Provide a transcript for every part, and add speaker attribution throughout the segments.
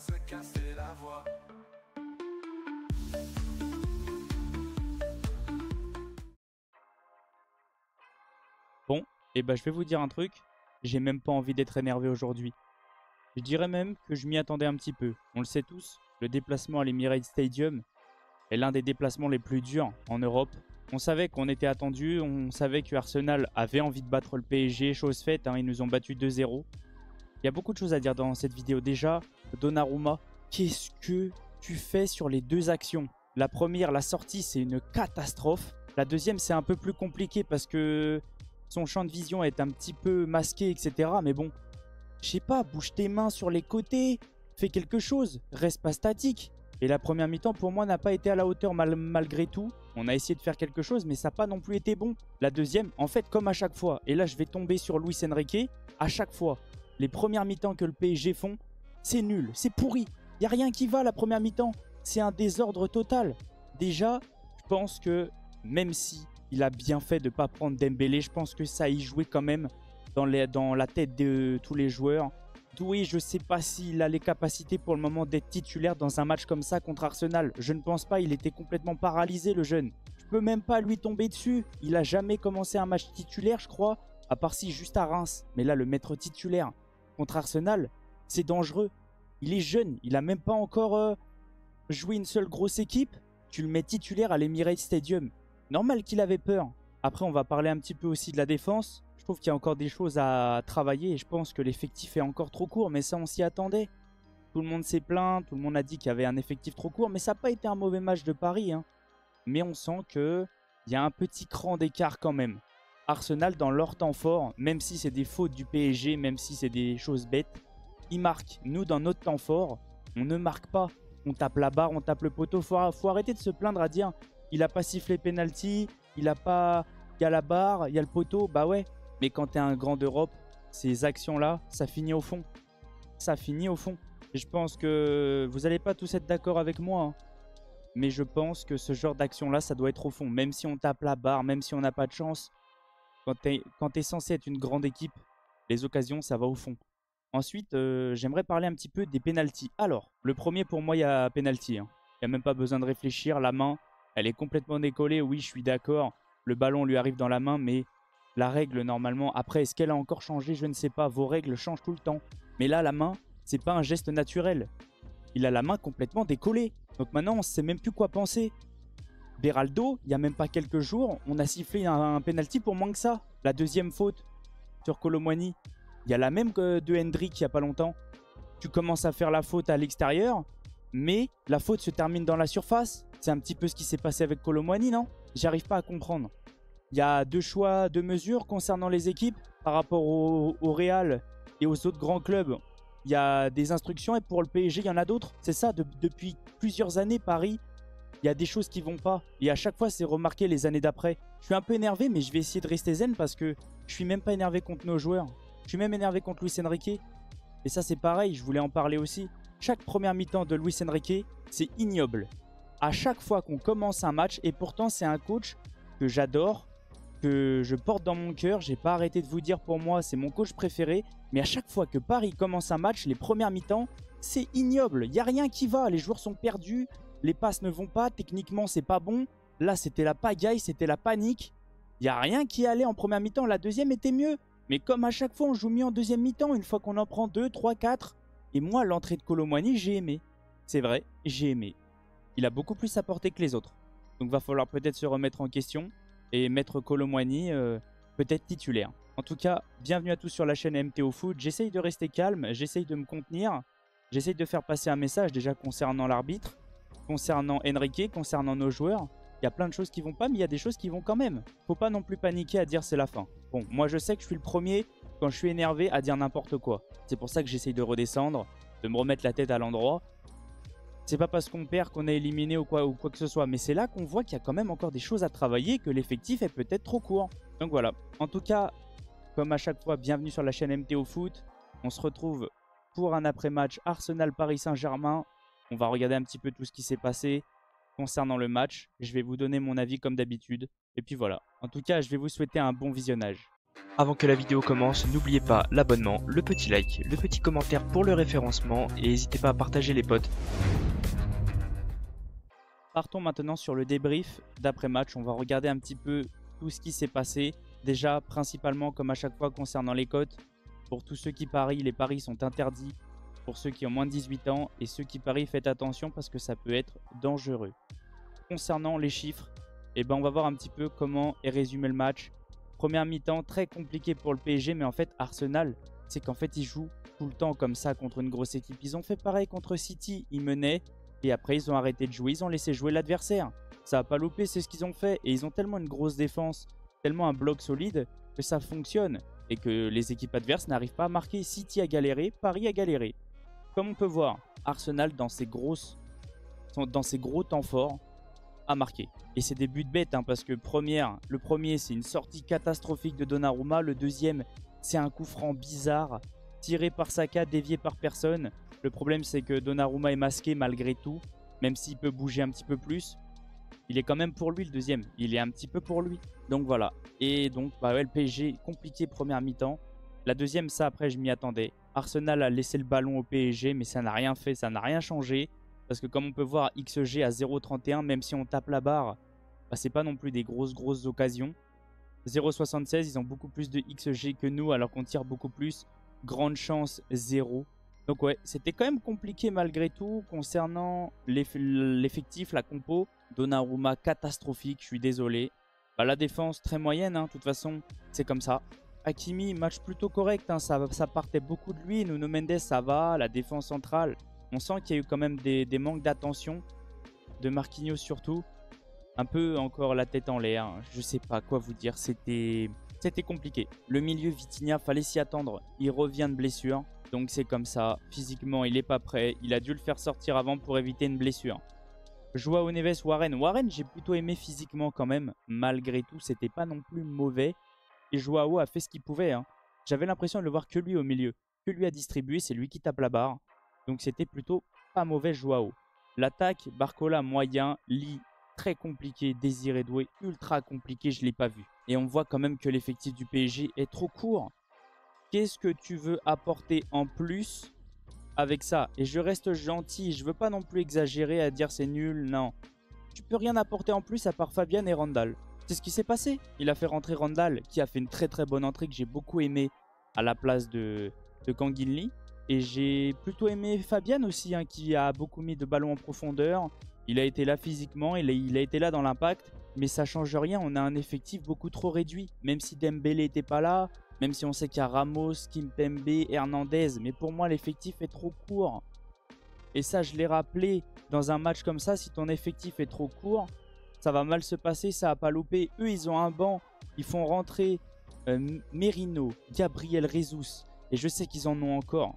Speaker 1: se casser la voix.
Speaker 2: Bon, et bah je vais vous dire un truc, j'ai même pas envie d'être énervé aujourd'hui. Je dirais même que je m'y attendais un petit peu. On le sait tous, le déplacement à l'Emirates Stadium est l'un des déplacements les plus durs en Europe. On savait qu'on était attendu, on savait que Arsenal avait envie de battre le PSG, chose faite, hein, ils nous ont battu 2-0. Il y a beaucoup de choses à dire dans cette vidéo. Déjà, Donnarumma, qu'est-ce que tu fais sur les deux actions? La première, la sortie, c'est une catastrophe. La deuxième, c'est un peu plus compliqué parce que son champ de vision est un petit peu masqué, etc. Mais bon, je sais pas, bouge tes mains sur les côtés, fais quelque chose, reste pas statique. Et la première mi-temps, pour moi, n'a pas été à la hauteur malgré tout. On a essayé de faire quelque chose, mais ça n'a pas non plus été bon. La deuxième, en fait, comme à chaque fois, et là, je vais tomber sur Luis Enrique, à chaque fois, les premières mi-temps que le PSG font, c'est nul, c'est pourri. Il n'y a rien qui va la première mi-temps. C'est un désordre total. Déjà, je pense que même si il a bien fait de ne pas prendre Dembélé, je pense que ça y jouait quand même dans la tête de tous les joueurs. Doué, je ne sais pas s'il a les capacités pour le moment d'être titulaire dans un match comme ça contre Arsenal. Je ne pense pas, il était complètement paralysé le jeune. Je peux même pas lui tomber dessus. Il n'a jamais commencé un match titulaire, je crois, à part si juste à Reims. Mais là, le mettre titulaire contre Arsenal, c'est dangereux. Il est jeune, il n'a même pas encore joué une seule grosse équipe. Tu le mets titulaire à l'Emirates Stadium. Normal qu'il avait peur. Après, on va parler un petit peu aussi de la défense. Je trouve qu'il y a encore des choses à travailler et je pense que l'effectif est encore trop court, mais ça on s'y attendait. Tout le monde s'est plaint, tout le monde a dit qu'il y avait un effectif trop court, mais ça n'a pas été un mauvais match de Paris, hein. Mais on sent qu'il y a un petit cran d'écart quand même. Arsenal dans leur temps fort, même si c'est des fautes du PSG, même si c'est des choses bêtes, ils marquent. Nous dans notre temps fort, on ne marque pas. On tape la barre, on tape le poteau. Faut arrêter de se plaindre à dire il a pas sifflé penalty, il a pas... Il y a la barre, il y a le poteau, bah ouais. Mais quand tu es un grand d'Europe, ces actions-là, ça finit au fond. Ça finit au fond. Et je pense que vous n'allez pas tous être d'accord avec moi, hein. Mais je pense que ce genre d'action-là, ça doit être au fond. Même si on tape la barre, même si on n'a pas de chance, quand tu es censé être une grande équipe, les occasions, ça va au fond. Ensuite, j'aimerais parler un petit peu des pénaltys. Alors, le premier, pour moi, il y a pénalty, hein. Il n'y a même pas besoin de réfléchir. La main, elle est complètement décollée. Oui, je suis d'accord. Le ballon lui arrive dans la main, mais la règle, normalement... Après, est-ce qu'elle a encore changé? Je ne sais pas. Vos règles changent tout le temps. Mais là, la main, c'est pas un geste naturel. Il a la main complètement décollée. Donc maintenant, on ne sait même plus quoi penser. Beraldo, il n'y a même pas quelques jours, on a sifflé un penalty pour moins que ça. La deuxième faute sur Kolo Muani, il y a la même que de Hendrick il n'y a pas longtemps. Tu commences à faire la faute à l'extérieur, mais la faute se termine dans la surface. C'est un petit peu ce qui s'est passé avec Kolo Muani, non? J'arrive pas à comprendre. Il y a deux choix de mesures concernant les équipes par rapport au Real et aux autres grands clubs. Il y a des instructions et pour le PSG, il y en a d'autres. C'est ça, depuis plusieurs années, Paris, il y a des choses qui vont pas. Et à chaque fois, c'est remarqué les années d'après. Je suis un peu énervé, mais je vais essayer de rester zen parce que je suis même pas énervé contre nos joueurs. Je suis même énervé contre Luis Enrique. Et ça, c'est pareil, je voulais en parler aussi. Chaque première mi-temps de Luis Enrique, c'est ignoble. À chaque fois qu'on commence un match, et pourtant, c'est un coach que j'adore, que je porte dans mon cœur. J'ai pas arrêté de vous dire, pour moi, c'est mon coach préféré. Mais à chaque fois que Paris commence un match, les premières mi-temps, c'est ignoble. Il n'y a rien qui va. Les joueurs sont perdus. Les passes ne vont pas. Techniquement, c'est pas bon. Là, c'était la pagaille, c'était la panique. Il n'y a rien qui allait en première mi-temps. La deuxième était mieux. Mais comme à chaque fois, on joue mieux en deuxième mi-temps. Une fois qu'on en prend 2, 3, 4. Et moi, l'entrée de Kolo Muani, j'ai aimé. C'est vrai, j'ai aimé. Il a beaucoup plus apporté que les autres. Donc, va falloir peut-être se remettre en question et mettre Kolo Muani peut-être titulaire. En tout cas, bienvenue à tous sur la chaîne MTO Foot. J'essaye de rester calme, j'essaye de me contenir. J'essaye de faire passer un message déjà concernant l'arbitre, concernant Enrique, concernant nos joueurs. Il y a plein de choses qui vont pas, mais il y a des choses qui vont quand même. Faut pas non plus paniquer à dire c'est la fin. Bon, moi je sais que je suis le premier, quand je suis énervé, à dire n'importe quoi. C'est pour ça que j'essaye de redescendre, de me remettre la tête à l'endroit. C'est pas parce qu'on perd qu'on est éliminé ou quoi que ce soit. Mais c'est là qu'on voit qu'il y a quand même encore des choses à travailler, que l'effectif est peut-être trop court. Donc voilà. En tout cas, comme à chaque fois, bienvenue sur la chaîne MTO Foot. On se retrouve pour un après-match Arsenal-Paris Saint-Germain. On va regarder un petit peu tout ce qui s'est passé concernant le match. Je vais vous donner mon avis comme d'habitude. Et puis voilà. En tout cas, je vais vous souhaiter un bon visionnage.
Speaker 1: Avant que la vidéo commence, n'oubliez pas l'abonnement, le petit like, le petit commentaire pour le référencement et n'hésitez pas à partager les potes.
Speaker 2: Partons maintenant sur le débrief d'après-match. On va regarder un petit peu tout ce qui s'est passé. Déjà, principalement, comme à chaque fois concernant les cotes, pour tous ceux qui parient, les paris sont interdits pour ceux qui ont moins de 18 ans. Et ceux qui parient, faites attention parce que ça peut être dangereux. Concernant les chiffres, on va voir un petit peu comment est résumé le match. Première mi-temps, très compliqué pour le PSG, mais en fait, Arsenal, c'est qu'en fait, ils jouent tout le temps comme ça contre une grosse équipe. Ils ont fait pareil contre City, ils menaient, et après, ils ont arrêté de jouer, ils ont laissé jouer l'adversaire. Ça n'a pas loupé, c'est ce qu'ils ont fait, et ils ont tellement une grosse défense, tellement un bloc solide, que ça fonctionne, et que les équipes adverses n'arrivent pas à marquer. City a galéré, Paris a galéré. Comme on peut voir, Arsenal, dans ses gros temps forts, a marqué. Et c'est des buts bêtes, hein, parce que le premier, c'est une sortie catastrophique de Donnarumma. Le deuxième, c'est un coup franc bizarre, tiré par Saka, dévié par personne. Le problème, c'est que Donnarumma est masqué malgré tout, même s'il peut bouger un petit peu plus. Il est quand même pour lui, le deuxième. Il est un petit peu pour lui. Donc voilà. Et donc, le PSG, compliqué première mi-temps. La deuxième, ça, après, je m'y attendais. Arsenal a laissé le ballon au PSG, mais ça n'a rien fait, ça n'a rien changé. Parce que comme on peut voir, XG à 0,31, même si on tape la barre, c'est pas non plus des grosses occasions. 0,76, ils ont beaucoup plus de XG que nous, alors qu'on tire beaucoup plus. Grande chance, 0. Donc ouais, c'était quand même compliqué malgré tout. Concernant l'effectif, la compo, Donnarumma catastrophique, je suis désolé. La défense très moyenne, hein, de toute façon, c'est comme ça. Hakimi, match plutôt correct, hein, ça partait beaucoup de lui. Nuno Mendes, ça va. La défense centrale, on sent qu'il y a eu quand même des manques d'attention. De Marquinhos surtout. Un peu encore la tête en l'air. Je sais pas quoi vous dire. C'était compliqué. Le milieu, Vitinha, fallait s'y attendre. Il revient de blessure. Donc c'est comme ça. Physiquement, il n'est pas prêt. Il a dû le faire sortir avant pour éviter une blessure. Joao Neves, Warren. Warren, j'ai plutôt aimé physiquement quand même. Malgré tout, c'était pas non plus mauvais. Et Joao a fait ce qu'il pouvait, hein. J'avais l'impression de le voir que lui au milieu. Que lui a distribué. C'est lui qui tape la barre. Donc c'était plutôt pas mauvais Joao. L'attaque, Barcola moyen. Lee très compliqué. Désiré Doué ultra compliqué. Je ne l'ai pas vu. Et on voit quand même que l'effectif du PSG est trop court. Qu'est-ce que tu veux apporter en plus avec ça? Et je reste gentil. Je veux pas non plus exagérer à dire c'est nul. Non. Tu peux rien apporter en plus à part Fabian et Randall. C'est ce qui s'est passé. Il a fait rentrer Randall qui a fait une très bonne entrée que j'ai beaucoup aimé à la place de Kangin Lee. Et j'ai plutôt aimé Fabian aussi, hein, qui a beaucoup mis de ballons en profondeur. Il a été là physiquement, il a été là dans l'impact. Mais ça change rien, on a un effectif beaucoup trop réduit. Même si Dembélé n'était pas là, même si on sait qu'il y a Ramos, Kimpembe, Hernandez. Mais pour moi, l'effectif est trop court. Et ça, je l'ai rappelé, dans un match comme ça, si ton effectif est trop court, ça va mal se passer, ça va pas louper. Eux, ils ont un banc, ils font rentrer Merino, Gabriel Jesus. Et je sais qu'ils en ont encore.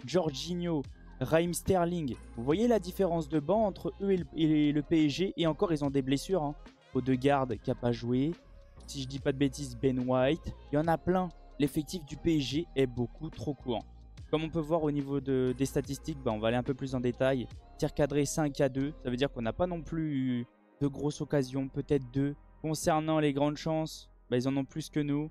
Speaker 2: Jorginho, Raheem Sterling. Vous voyez la différence de banc entre eux et le PSG. Et encore, ils ont des blessures, hein. Odegaard qui n'a pas joué. Si je dis pas de bêtises, Ben White. Il y en a plein. L'effectif du PSG est beaucoup trop court. Comme on peut voir au niveau des statistiques, on va aller un peu plus en détail. Tir cadré 5-2. Ça veut dire qu'on n'a pas non plus de grosses occasions. Peut-être 2. Concernant les grandes chances, ils en ont plus que nous.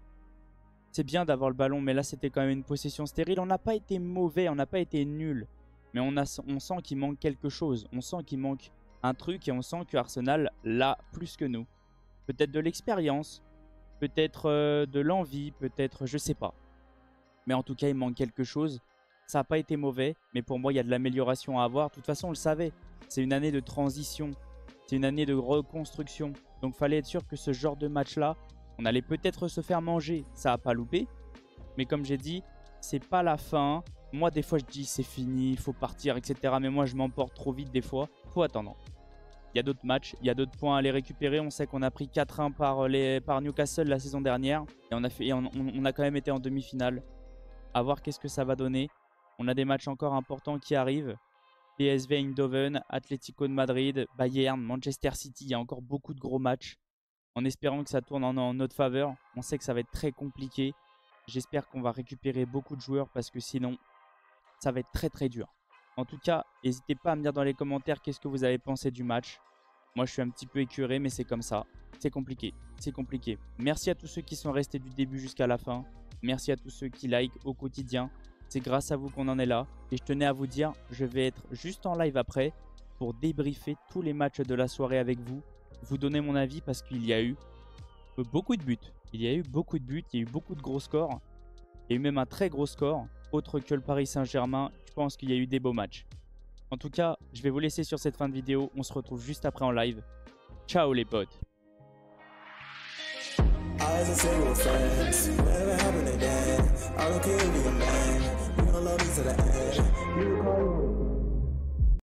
Speaker 2: C'est bien d'avoir le ballon, mais là, c'était quand même une possession stérile. On n'a pas été mauvais, on n'a pas été nul. Mais on sent qu'il manque quelque chose. On sent qu'il manque un truc et on sent que Arsenal l'a plus que nous. Peut-être de l'expérience, peut-être de l'envie, peut-être, je sais pas. Mais en tout cas, il manque quelque chose. Ça n'a pas été mauvais, mais pour moi, il y a de l'amélioration à avoir. De toute façon, on le savait. C'est une année de transition. C'est une année de reconstruction. Donc, il fallait être sûr que ce genre de match-là, on allait peut-être se faire manger. Ça n'a pas loupé. Mais comme j'ai dit, c'est pas la fin. Moi, des fois, je dis c'est fini, il faut partir, etc. Mais moi, je m'emporte trop vite des fois. Faut attendre. Il y a d'autres matchs, il y a d'autres points à aller récupérer. On sait qu'on a pris 4-1 par Newcastle la saison dernière. Et on a quand même été en demi-finale. À voir qu'est-ce que ça va donner. On a des matchs encore importants qui arrivent. PSV Eindhoven, Atlético de Madrid, Bayern, Manchester City. Il y a encore beaucoup de gros matchs. En espérant que ça tourne en notre faveur. On sait que ça va être très compliqué. J'espère qu'on va récupérer beaucoup de joueurs parce que sinon, ça va être très dur. En tout cas, n'hésitez pas à me dire dans les commentaires qu'est-ce que vous avez pensé du match. Moi, je suis un petit peu écœuré, mais c'est comme ça. C'est compliqué. C'est compliqué. Merci à tous ceux qui sont restés du début jusqu'à la fin. Merci à tous ceux qui like au quotidien. C'est grâce à vous qu'on en est là. Et je tenais à vous dire, je vais être juste en live après pour débriefer tous les matchs de la soirée avec vous. Vous donner mon avis parce qu'il y a eu beaucoup de buts. Il y a eu beaucoup de buts, il y a eu beaucoup de gros scores. Il y a eu même un très gros score. Autre que le Paris Saint-Germain, je pense qu'il y a eu des beaux matchs. En tout cas, je vais vous laisser sur cette fin de vidéo. On se retrouve juste après en live. Ciao les potes. Eyes and say we're friends. Whatever happened to that? I don't care if you're a man. We gon' love each other.